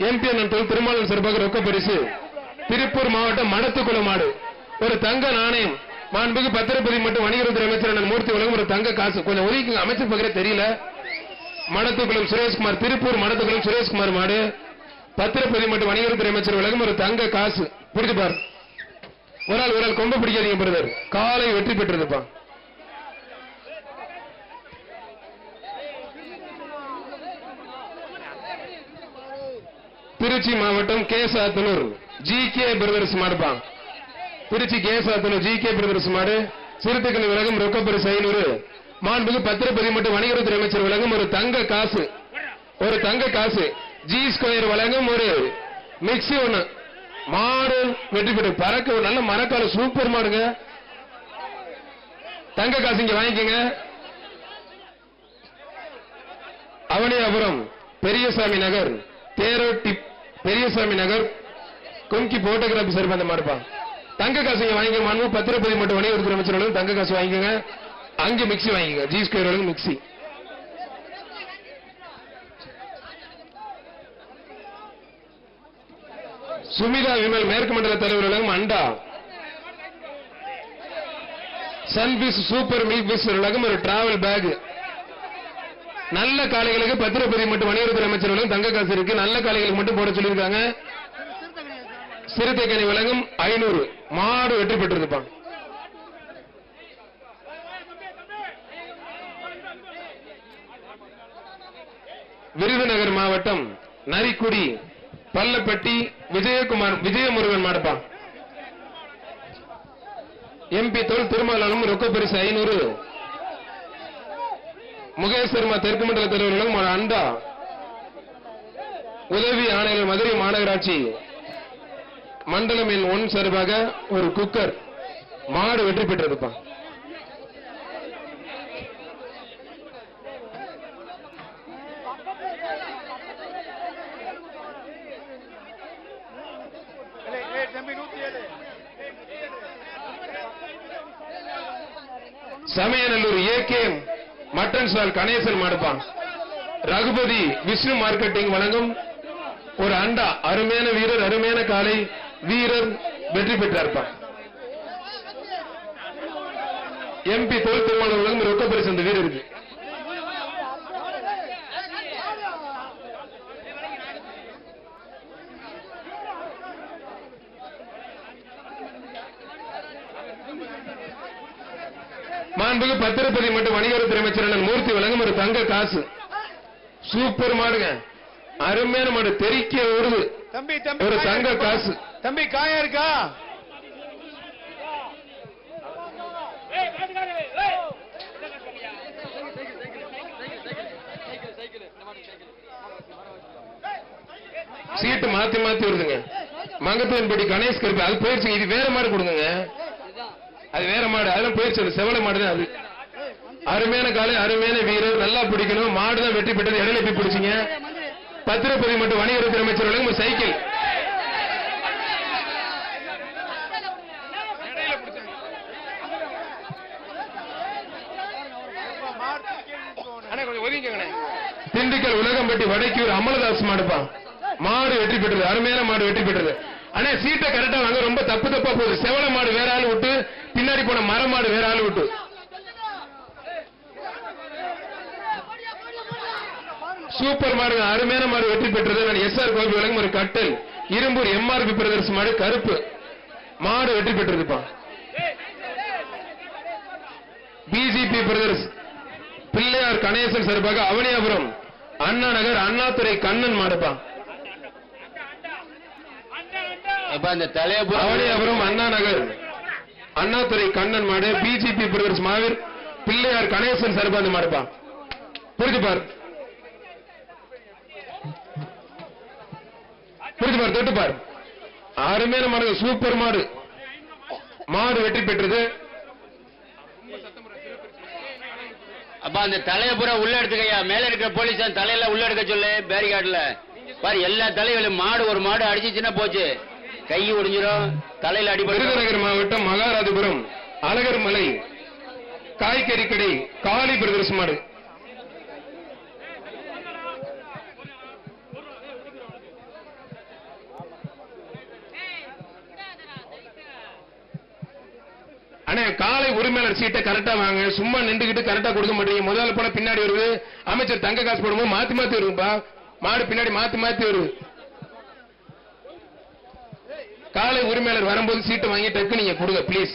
MP அண்ணன் திருமாவளவன் சார்பாக ரொக்க பரிசு திருப்பூர் மாவட்டம் மடத்துக்குளம் மாடு ஒரு தங்க நாணயம் மாண்புக்கு பத்திரப்பதிவு மற்றும் வணிகத்துறை அமைச்சர் அண்ணன் மூர்த்தி வழங்கும் ஒரு தங்க காசு. கொஞ்சம் ஒதுக்கி அமைச்சர் பக்கத்துல தெரியல. மடத்துக்குளம் சுரேஷ்குமார், திருப்பூர் மடத்துக்குளம் சுரேஷ்குமார் மாடு பத்திரப்பதிவு மற்றும் வணிகத்துறை அமைச்சர் வழங்கும் ஒரு தங்க காசு. பிடிச்சு பாரு. ஒரு ஆள் கொம்ப பிடிக்காதீங்க பிரதர். காலை வெற்றி பெற்றிருப்பான். திருச்சி மாவட்டம் கேசாத்தனூர் ஜி.கே. பிரதர்ஸ் மாடுப்பான். திருச்சி கேசாத்தனூர் ஜி.கே. பிரதர்ஸ் மாடு சிறுத்தைக்கணி விலகும் ரொக்க பரிசு 500. மாண்புக்கு பத்திரப்பதிவு மற்றும் வணிகத்துறை அமைச்சர் வழங்கும் ஒரு தங்க காசு. ஒரு தங்க காசு. ஜி ஸ்கொயர் வழங்கும் ஒரு மிக்சி ஒண்ணு. மாடு வெற்றி பெற்று பறக்க நல்ல மரக்கால சூப்பர் மாடுங்க. தங்க காசு இங்க வாங்கிக்கங்க. அவனியாபுரம் பெரியசாமி நகர் தேரோட்டி பெரியசாமி நகர் கும்கி போட்டோகிராபி சார் அந்த மாடுப்பான். தங்க காசு இங்க வாங்கிக்க. மாண்பு பத்திரப்பதிவு மற்றும் வணிகத்துறை அமைச்சர் தங்க காசு வாங்கிக்கங்க. அங்கே மிக்சி வாங்கிக்க. G square mixie. Sumitha Vimal மேற்கு மண்டல தலைவர் அண்டா. சன்பிஸ் சூப்பர் மில்க் பிஸ் ஒரு டிராவல் பேக். நல்ல காளைகளுக்கு பத்திரப்பதிவு மற்றும் வணிகத்துறை அமைச்சர் தங்க காசு இருக்கு. நல்ல காளைகளுக்கு மட்டும் போட சொல்லியிருக்காங்க. சிறுத்தைக்கணி வழங்கும் 500. மாடு வெற்றி பெற்றிருப்பான். விருதுநகர் மாவட்டம் நரிக்குடி பல்லப்பட்டி விஜயமுருகன் மாடுப்பான். எம்பி திருமாவளவன் ரொக்க பரிசு 500. முகேஷ் சர்மா தெற்கு மண்டல தலைவர்களும் ஒரு அண்டா. உதவி ஆணையர் மதுரை மாநகராட்சி மண்டலம் எண் 1 சார்பாக ஒரு குக்கர். மாடு வெற்றி பெற்றிருப்பான். Samayanallur AK. Mutton stall Ganesan மாடுப்பான். ரகுபதி விஷ்ணு மார்க்கெட்டிங் வழங்கும் ஒரு அண்டா. அருமையான வீரர், அருமையான காலை வீரர் வெற்றி பெற்றார்ப்பான். எம்பி திருமாவளவன் வழங்கும் ரொக்க பரிசு அந்த வீரருக்கு. மாண்புக்கு பத்திரப்பதிவு மற்றும் வணிகத்துறை அமைச்சர் மூர்த்தி வழங்கும் ஒரு தங்க காசு. சூப்பர் மாடுங்க. அருமையான மாடு தெரிக்க ஓடுது. ஒரு தங்க காசு. தம்பி காயா இருக்கா? சீட்டு மாத்தி மாத்தி வருதுங்க. மங்கத்தன்படி கணேஷ் கருப்பு அது போயிடுச்சு. இது வேற மாடு கொடுங்க. அது வேற மாடு. அதெல்லாம் போயிடுச்சு. செவல மாடுதான் அது. அருமையான காலை, அருமையான வீரர். நல்லா பிடிக்கணும். மாடுதான் வெற்றி பெற்றது. இடையில போய் பிடிச்சிங்க. பத்திரப்பதிவு மற்றும் வணிகத்துறை அமைச்சர் சைக்கிள். திண்டுக்கல் உலகம்பட்டி வடக்கியூர் அமலதாஸ் மாடுப்பான். மாடு வெற்றி பெற்றது. அருமையான மாடு வெற்றி பெற்றது. ஆனா சீட்டை கரெக்டா வாங்க. ரொம்ப தப்பு தப்பா போகுது. செவல மாடு வேற ஆள் விட்டு, பின்னாடி போன மர மாடு வேற ஆள் விட்டு. சூப்பர் மாடு, அருமையான மாடு வெற்றி பெற்றது. நான் எஸ்.ஆர். கோபி வழங்கும் ஒரு கட்டல். இரும்பூர் எம்.ஆர்.பி. பிரதர்ஸ் மாடு கருப்பு. மாடு வெற்றி பெற்றிருப்பான். பிஜிபி பிரதர்ஸ் பிள்ளையார் கணேசன் சார்பாக அவனியாபுரம் அண்ணா நகர் அண்ணாதுரை கண்ணன் மாடுப்பான். அவனியாபுரம் அண்ணா நகர் அண்ணாதுரை கண்ணன் மாடு. பிஜிபி பிரதர்ஸ் மாவீர் பிள்ளையார் கணேசன் சார்பாக மாடுப்பான். புரிஞ்சு பார், புரிஞ்சு பார், தொட்டு பார். அருமையான மாடு, சூப்பர் மாடு. மாடு வெற்றி பெற்றது. அப்ப அந்த தலையை பூரா உள்ள எடுத்துக்கையா. மேல இருக்கிற போலீஸ் தலையில உள்ள எடுக்க சொல்லு. பேரிகார்டுல பாரு. எல்லா தலைகளும் மாடு ஒரு மாடு அடிச்சுச்சுன்னா போச்சு, கை ஒடிஞ்சிடும், தலையில அடிபடும். விருதுநகர் மாவட்டம் மகாராஜபுரம் அழகர் மலை காய்கறி கடை காளி பிரதர்ஸ் மாடு. அண்ணே காலை உரிமையாளர் சீட்டை கரெக்டா வாங்க. சும்மா நின்றுகிட்டு கரெக்டா கொடுக்க மாட்டீங்க. முதல்ல போல பின்னாடி வருது. அமைச்சர் தங்க காசு போடும்போது மாத்தி மாத்தி வருதுப்பா. மாடு பின்னாடி மாத்தி மாத்தி வருது. காலை உரிமையாளர் வரும்போது சீட்டை வாங்கி டக்கு நீங்க கொடுங்க பிளீஸ்.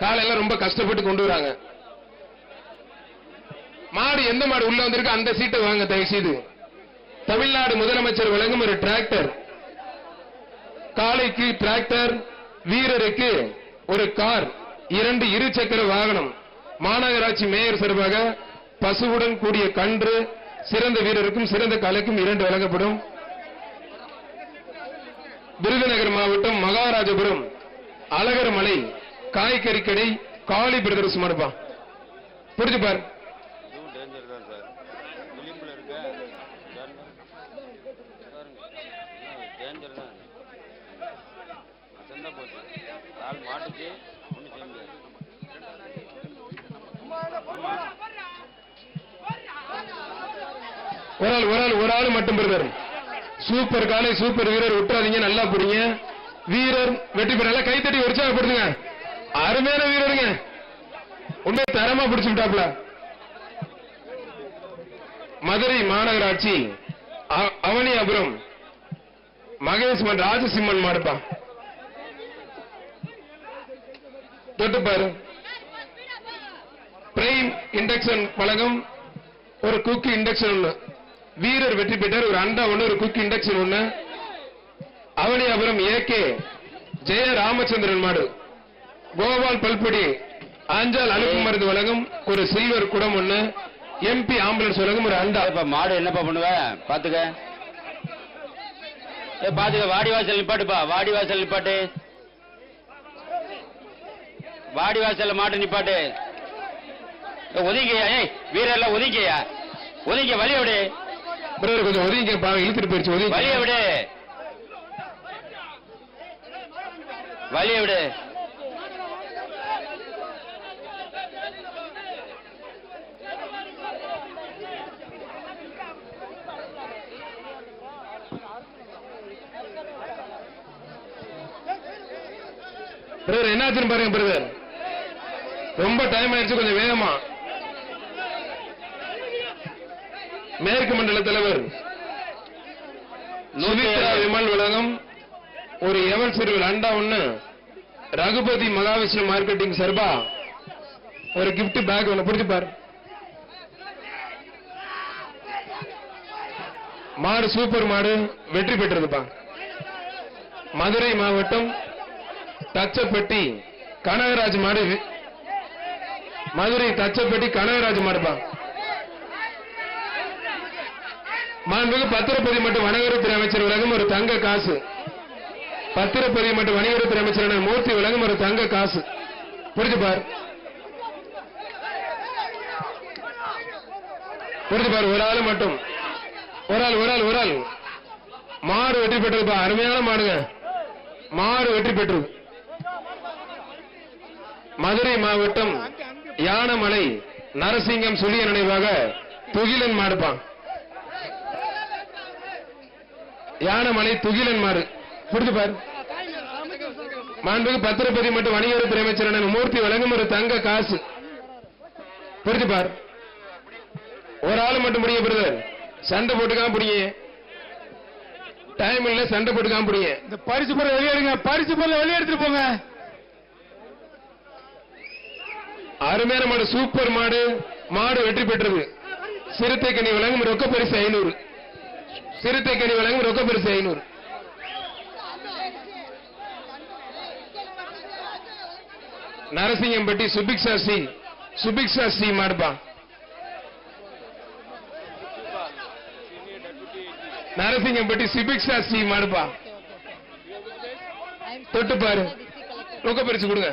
காலையெல்லாம் ரொம்ப கஷ்டப்பட்டு கொண்டு வராங்க. மாடு எந்த மாடு உள்ள வந்திருக்கு அந்த சீட்டை வாங்க தயவு செய்து. தமிழ்நாடு முதலமைச்சர் வழங்கும் ஒரு டிராக்டர். காளைக்கு டிராக்டர், வீரருக்கு ஒரு கார், 2 இருசக்கர வாகனம். மாநகராட்சி மேயர் சார்பாக பசுவுடன் கூடிய கன்று, சிறந்த வீரருக்கும் சிறந்த காளைக்கும் 2 வழங்கப்படும். விருதுநகர் மாவட்டம் மகாராஜபுரம் அழகர் மலை காய்கறி கடை காளி பிரதர்ஸ் மடுப்பா. புரிஞ்சு பாரு. ஒரு ஆள் மட்டும் பிரதர். சூப்பர் காலை, சூப்பர் வீரர், விட்டுறாதீங்க. நல்லா புரியுங்க. வீரர் வெற்றி பெற கைத்தட்டி உற்சாகப்படுத்துங்க. அருமையான வீரருங்க, உண்மை தரமா பிடிச்சு விட்டாப்ல. மதுரை மாநகராட்சி அவனியாபுரம் மகேஷ்மன் ராஜசிம்மன் மாடுப்பா. தொட்டுப்பாரு. பிரைம் இண்டக்ஷன் வழங்கும் ஒரு குக்கி இண்டக்ஷன் ஒண்ணு. வீரர் வெற்றி பெற்றார். ஒரு அண்டா ஒண்ணு, ஒரு குக்கி இண்டக்ஷன் ஒண்ணு. அவனியாபுரம் ஏகே ஜெய ராமச்சந்திரன் மாடு. கோபால் பல்படி அஞ்சால் அழுப்பு மருந்து வழங்கும் ஒரு சில்வர் குடம் ஒண்ணு. எம்பி ஆம்புலன்ஸ் வழங்கும் ஒரு அண்டா. இப்ப மாடு என்னப்பா பண்ணுவ பாத்துக்க. பாத்துக்க. வாடி வாசல் நிப்பாட்டுப்பா. வாடி வாசல் நிப்பாட்டு. வாடி வாசல்ல மாட்டு நிப்பாட்டு. ஒதுங்கியா? ஏய் வீரர்லாம் ஒதுங்கியா? ஒதுங்க. வழிய விடு பிரதர். கொஞ்சம் ஒதுங்க. இழுத்துட்டு போயிடுச்சு. ஒதுங்க. வழிய விடு. வழிய விடு. பிரதர் என்னாச்சுன்னு பாருங்க பிரதர். ரொம்ப டைம் ஆயிடுச்சு, கொஞ்சம் வேகமா. மேற்கு மண்டல தலைவர் சுமித்ரா விமல் வழங்கும் ஒரு எவன் சிறுவில் அண்டா ஒண்ணு. ரகுபதி மகாவிஷ்ணு மார்க்கெட்டிங் சர்பா ஒரு கிஃப்ட் பேக் ஒண்ணு. புரிஞ்சு பாரு. மாடு சூப்பர் மாடு, வெற்றி பெற்றதுப்பா. மதுரை மாவட்டம் தச்சப்பட்டி கனகராஜ் மாடு. மதுரை தச்சப்பட்டி கனகராஜ் மாடுப்பா. மாண்புமிகு பத்திரப்பதிவு மற்றும் வணிகத்துறை அமைச்சர் வழங்கும் ஒரு தங்க காசு. பத்திரப்பதிவு மற்றும் வணிகத்துறை அமைச்சர் மூர்த்தி வழங்கும் ஒரு தங்க காசு. புரிஞ்சு பார். புரிஞ்சு பார். ஒரு ஆள் மட்டும். ஒரு ஆள் மாடு வெற்றி பெற்றதுப்பா. அருமையான மாடுங்க. மாடு வெற்றி பெற்றது. மதுரை மாவட்டம் யானமலை நரசிங்கம் சுழிய நினைவாக துகிலன் மாடுப்பான். யானமலை துகிலன் மாடு. புரிஞ்சு பாரு. மாண்புமிகு பத்திரப்பதிவு மற்றும் வணிகத்துறை அமைச்சர் மூர்த்தி வழங்கும் ஒரு தங்க காசு. புரிஞ்சு பார். ஒரு ஆள் மட்டும் புடிங்க பிரதர். சண்டை போட்டுக்காம புடிங்க. டைம் இல்ல, சண்டை போட்டுக்காம புடிங்க. இந்த பரிசு பொருள் வெளியேடுங்க. பரிசு பொருள் வெளியே எடுத்துட்டு போங்க. அருமையான மாடு, சூப்பர் மாடு. மாடு வெற்றி பெற்றது. சிறுத்தை கனி வழங்கும் ரொக்க பரிசு 500. சிறுத்தை கனி வழங்கும் ரொக்க பரிசு 500. நரசிங்கம்பட்டி சுபிக்ஷா சி மாடுப்பா. நரசிங்கம்பட்டி சுபிக்ஷா சி மாடுப்பா. தொட்டு பாரு. ரொக்க பரிசு கொடுங்க.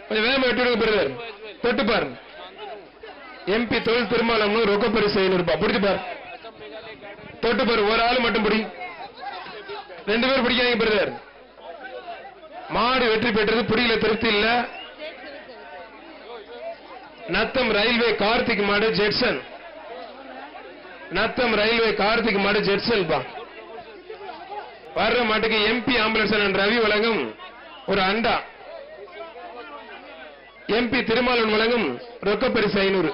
கொஞ்சம் வேகமா விட்டு பிரதர். தொட்டு பாரு. எம்பி தொழில் திருமாலம் ரொக்க பரிசு 500. பிடிச்சு பாரு. தொட்டு பாரு. ஒரு ஆள் மட்டும் பிடி. 2 பேர் பிடிக்காதீங்க பிரதர். மாடு வெற்றி பெற்றது. பிடியில திருப்தி இல்ல. நத்தம் ரயில்வே கார்த்திக் மாடு ஜெட்சன். நத்தம் ரயில்வே கார்த்திக் மாடு ஜெட்சன் பா. வர்ற மாட்டுக்கு எம்பி ஆம்புலன்ஸ் ரவி வழங்கும் ஒரு அண்டா, எம்பி திருமாவளவன் வழங்கும் ரொக்க பரிசு 500.